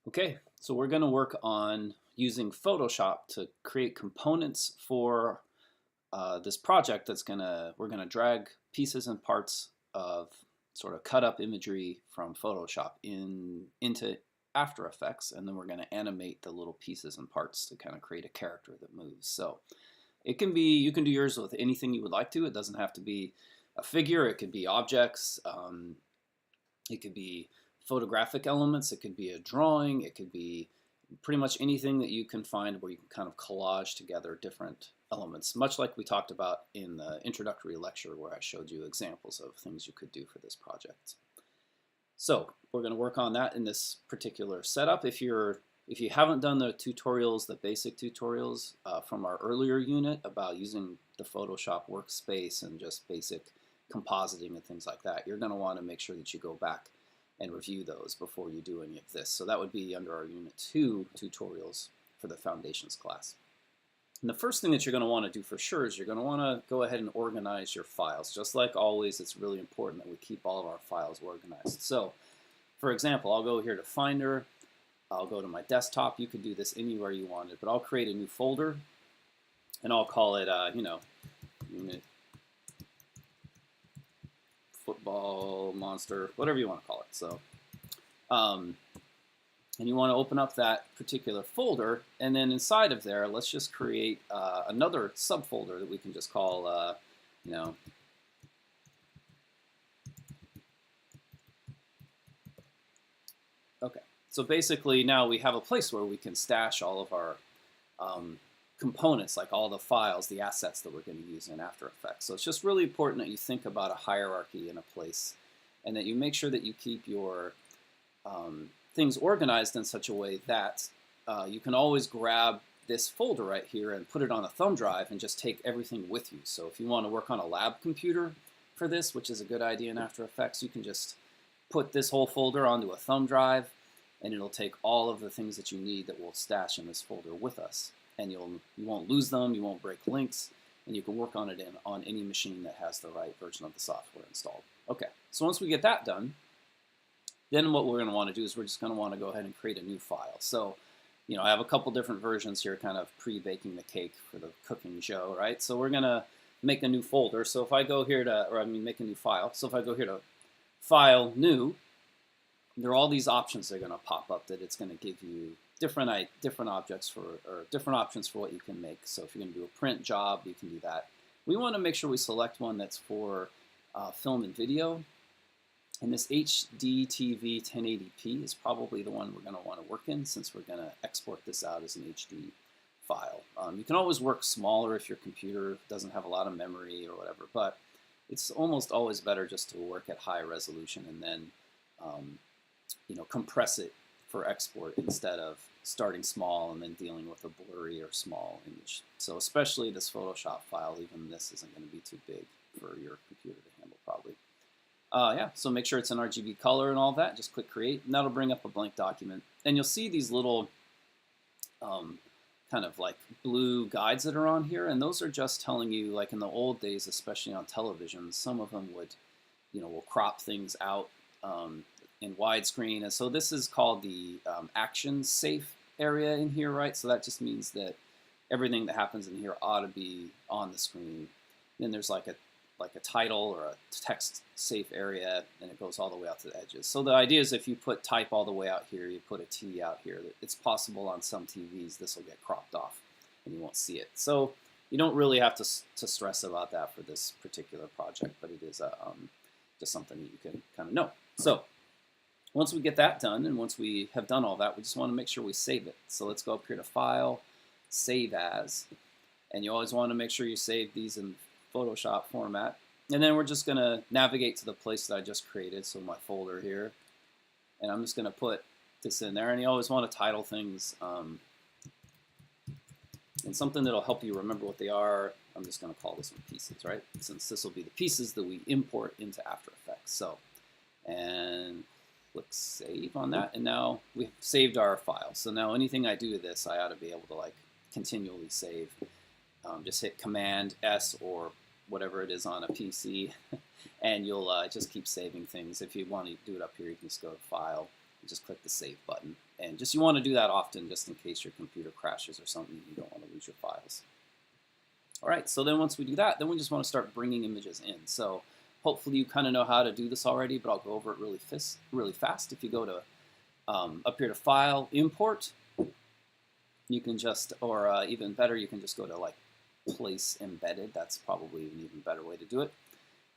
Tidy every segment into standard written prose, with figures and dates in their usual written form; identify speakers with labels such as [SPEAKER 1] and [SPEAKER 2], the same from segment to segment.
[SPEAKER 1] Okay, so we're going to work on using Photoshop to create components for this project we're gonna drag pieces and parts of sort of cut up imagery from Photoshop into After Effects, and then we're gonna animate the little pieces and parts to kind of create a character that moves. So it can be, you can do yours with anything you would like to. It doesn't have to be a figure, it could be objects, it could be photographic elements, it could be a drawing, it could be pretty much anything that you can find where you can kind of collage together different elements, much like we talked about in the introductory lecture where I showed you examples of things you could do for this project. So we're going to work on that in this particular setup. If you haven't done the tutorials, the basic tutorials from our earlier unit about using the Photoshop workspace and just basic compositing and things like that, you're going to want to make sure that you go back and review those before you do any of this. So that would be under our Unit 2 tutorials for the Foundations class. And the first thing that you're going to want to do for sure is you're going to want to go ahead and organize your files. Just like always, it's really important that we keep all of our files organized. So, for example, I'll go here to Finder. I'll go to my desktop. You could do this anywhere you wanted, but I'll create a new folder, and I'll call it, Unit Football Monster, whatever you want to call it. So, and you want to open up that particular folder, and then inside of there, let's just create another subfolder that we can just call, Okay. So basically, now we have a place where we can stash all of our components, like all the files, the assets that we're going to use in After Effects. So it's just really important that you think about a hierarchy in a place, and that you make sure that you keep your things organized in such a way that you can always grab this folder right here and put it on a thumb drive and just take everything with you. So if you want to work on a lab computer for this, which is a good idea in After Effects, you can just put this whole folder onto a thumb drive, and it'll take all of the things that you need that we'll stash in this folder with us. And you won't lose them, you won't break links, and you can work on it on any machine that has the right version of the software installed. Okay, so once we get that done, then what we're going to want to do is we're just going to want to go ahead and create a new file. So, I have a couple different versions here, kind of pre-baking the cake for the cooking show, right? So we're going to make a new folder. So if I go here to, make a new file. So if I go here to File, New, there are all these options that are going to pop up that it's going to give you different objects or different options for what you can make. So if you're going to do a print job, you can do that. We want to make sure we select one that's for film and video. And this HD TV 1080p is probably the one we're going to want to work in, since we're going to export this out as an HD file. You can always work smaller if your computer doesn't have a lot of memory or whatever, but it's almost always better just to work at high resolution and then compress it for export instead of starting small and then dealing with a blurry or small image. So especially this Photoshop file, even this isn't going to be too big for your computer to handle probably. So make sure it's an RGB color and all that. Just click Create, and that'll bring up a blank document. And you'll see these little kind of like blue guides that are on here, and those are just telling you, like in the old days, especially on television, some of them would, will crop things out in widescreen. And so this is called the action safe area in here, right? So that just means that everything that happens in here ought to be on the screen. Then there's like a title or a text safe area, and it goes all the way out to the edges. So the idea is if you put type all the way out here, you put a T out here, it's possible on some TVs this will get cropped off and you won't see it. So you don't really have to stress about that for this particular project, but it is just something that you can kind of know. So once we get that done, and once we have done all that, we just want to make sure we save it. So let's go up here to File, Save As, and you always want to make sure you save these in Photoshop format. And then we're just going to navigate to the place that I just created, so my folder here. And I'm just going to put this in there. And you always want to title things and something that'll help you remember what they are. I'm just going to call this one Pieces, right? Since this will be the pieces that we import into After Effects. So, and click Save on that. And now we've saved our file. So now anything I do to this, I ought to be able to continually save. Just hit Command S or whatever it is on a PC, and you'll just keep saving things. If you want to do it up here, you can just go to File, You just click the Save button. And just you want to do that often just in case your computer crashes or something. You don't want to lose your files. All right, so then once we do that, then we just want to start bringing images in. So hopefully you kind of know how to do this already, but I'll go over it really fast. If you go to up here to File, Import, you can just, or even better, you can just go to like Place Embedded. That's probably an even better way to do it.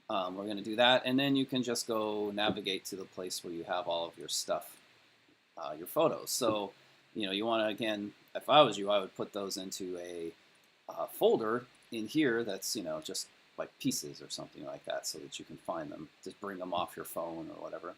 [SPEAKER 1] We're going to do that, and then you can just go navigate to the place where you have all of your stuff, your photos. So, you know, you want to, again, if I was you, I would put those into a folder in here that's, you know, just like pieces or something like that so that you can find them. Just bring them off your phone or whatever.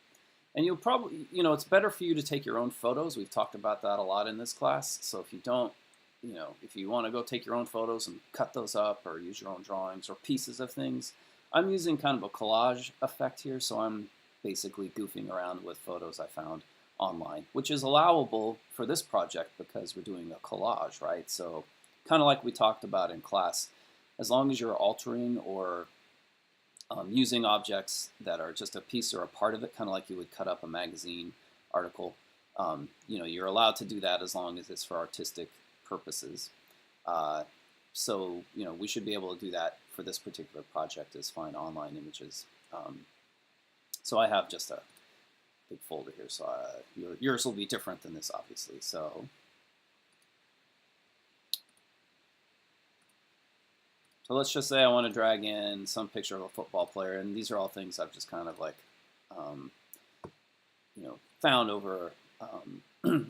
[SPEAKER 1] And you'll probably, you know, it's better for you to take your own photos. We've talked about that a lot in this class. So if you don't, you know, if you want to go take your own photos and cut those up or use your own drawings or pieces of things, I'm using kind of a collage effect here. So I'm basically goofing around with photos I found online, which is allowable for this project because we're doing a collage, right? So kind of like we talked about in class, as long as you're altering or using objects that are just a piece or a part of it, kind of like you would cut up a magazine article, you know, you're allowed to do that as long as it's for artistic purposes. So, you know, we should be able to do that for this particular project is find online images. So I have just a big folder here, so yours will be different than this, obviously. So let's just say I want to drag in some picture of a football player, and these are all things I've just kind of like, you know, found over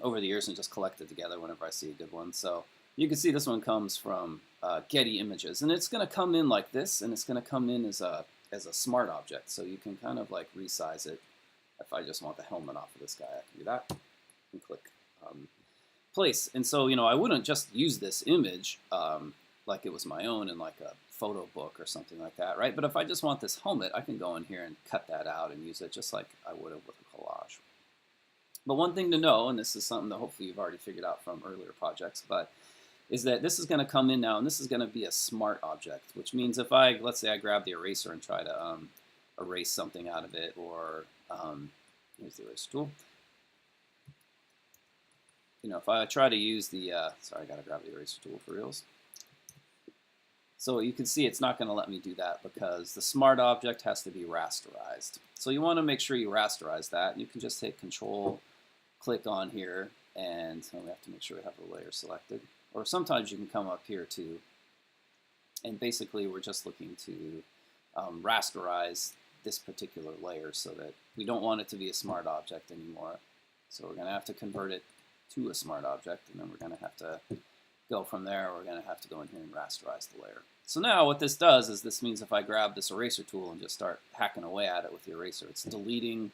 [SPEAKER 1] over the years and just collected together whenever I see a good one. So you can see this one comes from Getty Images, and it's going to come in like this, and it's going to come in as a smart object. So you can kind of like resize it. If I just want the helmet off of this guy, I can do that and click place. And so, you know, I wouldn't just use this image like it was my own in like a photo book or something like that, right? But if I just want this helmet, I can go in here and cut that out and use it just like I would have with a collage. But one thing to know, and this is something that hopefully you've already figured out from earlier projects, but is that this is going to come in now, and this is going to be a smart object, which means if I, let's say I grab the eraser and try to erase something out of it, or here's the eraser tool. You know, if I try to use the, sorry, I got to grab the eraser tool for reals. So you can see it's not going to let me do that because the smart object has to be rasterized. So you want to make sure you rasterize that. And you can just take Control, click on here, and we have to make sure we have the layer selected. Or sometimes you can come up here too. And basically we're just looking to rasterize this particular layer so that we don't want it to be a smart object anymore. So we're going to have to convert it to a smart object, and then we're going to have to go from there. We're going to have to go in here and rasterize the layer. So now what this does is this means if I grab this eraser tool and just start hacking away at it with the eraser, it's deleting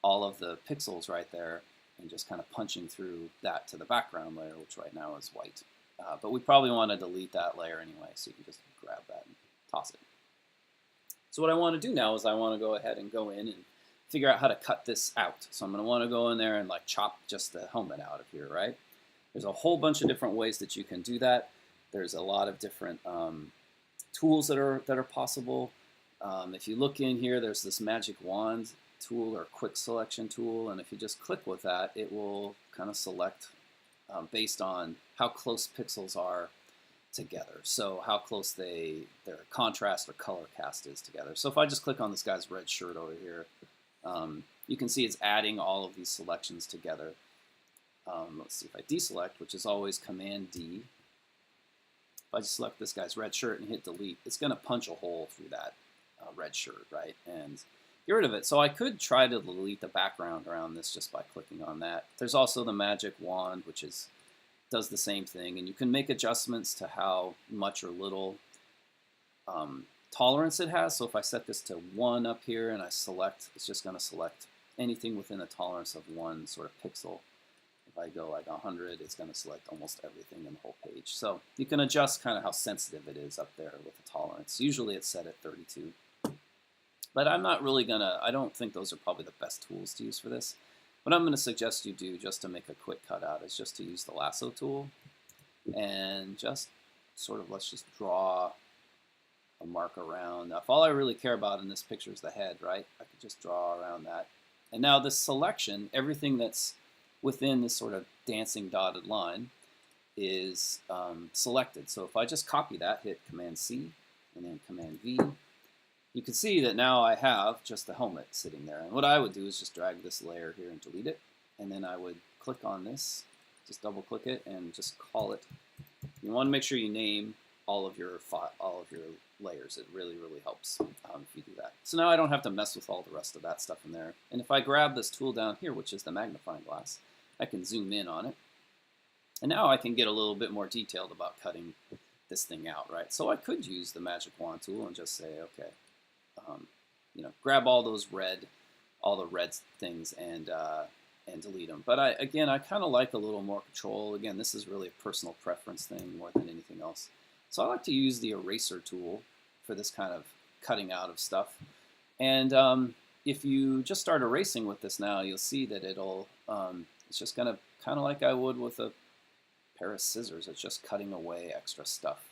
[SPEAKER 1] all of the pixels right there and just kind of punching through that to the background layer, which right now is white. But we probably want to delete that layer anyway, so you can just grab that and toss it. So what I want to do now is I want to go ahead and go in and figure out how to cut this out. So I'm going to want to go in there and like chop just the helmet out of here, right? There's a whole bunch of different ways that you can do that. There's a lot of different tools that are possible. If you look in here, there's this magic wand tool or quick selection tool, and if you just click with that, it will kind of select based on how close pixels are together. So how close their contrast or color cast is together. So if I just click on this guy's red shirt over here, you can see it's adding all of these selections together. Let's see if I deselect, which is always Command D. If I just select this guy's red shirt and hit delete, it's going to punch a hole through that red shirt, right? And get rid of it. So I could try to delete the background around this just by clicking on that. There's also the magic wand, which does the same thing, and you can make adjustments to how much or little tolerance it has. So if I set this to 1 up here and I select, it's just going to select anything within a tolerance of 1 sort of pixel. If I go like 100, it's going to select almost everything in the whole page. So you can adjust kind of how sensitive it is up there with the tolerance. Usually it's set at 32. But I'm not really going to, I don't think those are probably the best tools to use for this. What I'm going to suggest you do just to make a quick cutout is just to use the lasso tool and just sort of, let's just draw a mark around. Now, if all I really care about in this picture is the head, right, I could just draw around that. And now this selection, everything that's within this sort of dancing dotted line is selected. So if I just copy that, hit Command C and then Command V, you can see that now I have just the helmet sitting there. And what I would do is just drag this layer here and delete it. And then I would click on this, just double click it and just call it. You want to make sure you name all of your layers. It really, really helps if you do that. So now I don't have to mess with all the rest of that stuff in there. And if I grab this tool down here, which is the magnifying glass, I can zoom in on it. And now I can get a little bit more detailed about cutting this thing out, right? So I could use the magic wand tool and just say, okay, grab all the red things and delete them. But again, I kind of like a little more control. Again, this is really a personal preference thing more than anything else. So I like to use the eraser tool for this kind of cutting out of stuff. And if you just start erasing with this now, you'll see that it's just gonna kind of like I would with a pair of scissors. It's just cutting away extra stuff.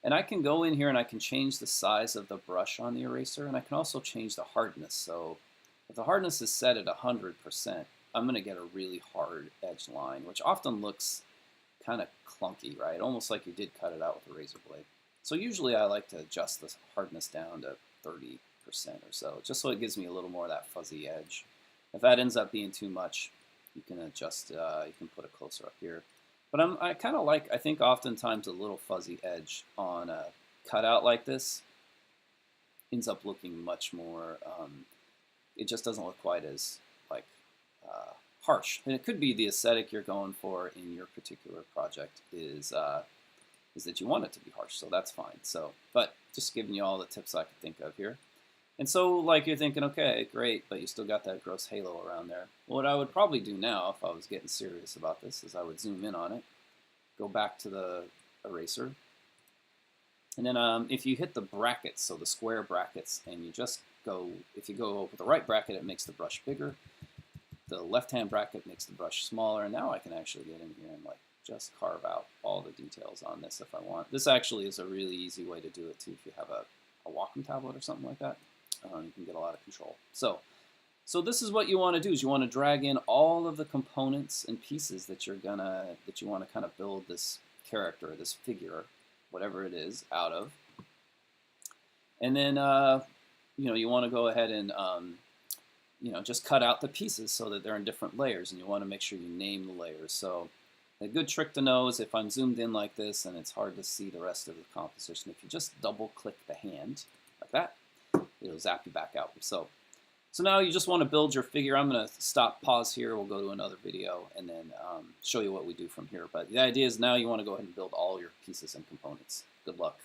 [SPEAKER 1] And I can go in here and I can change the size of the brush on the eraser, and I can also change the hardness. So if the hardness is set at 100%, I'm going to get a really hard edge line, which often looks kind of clunky, right? Almost like you did cut it out with a razor blade. So usually I like to adjust the hardness down to 30% or so, just so it gives me a little more of that fuzzy edge. If that ends up being too much, you can adjust, you can put it closer up here. But I kind of like, I think oftentimes a little fuzzy edge on a cutout like this ends up looking much more, it just doesn't look quite as like harsh. And it could be the aesthetic you're going for in your particular project is that you want it to be harsh, so that's fine. So, but just giving you all the tips I could think of here. And so like you're thinking, okay, great, but you still got that gross halo around there. What I would probably do now if I was getting serious about this is I would zoom in on it, go back to the eraser, and then if you hit the brackets, so the square brackets, and you just go, if you go over the right bracket, it makes the brush bigger. The left-hand bracket makes the brush smaller, and now I can actually get in here and like just carve out all the details on this if I want. This actually is a really easy way to do it too if you have a walking tablet or something like that. You can get a lot of control. So this is what you want to do: is you want to drag in all of the components and pieces that you want to kind of build this character, this figure, whatever it is, out of. And then you want to go ahead and just cut out the pieces so that they're in different layers, and you want to make sure you name the layers. So a good trick to know is if I'm zoomed in like this and it's hard to see the rest of the composition, if you just double click the hand like that, it'll zap you back out. So now you just want to build your figure. I'm going to pause here. We'll go to another video and then show you what we do from here. But the idea is now you want to go ahead and build all your pieces and components. Good luck.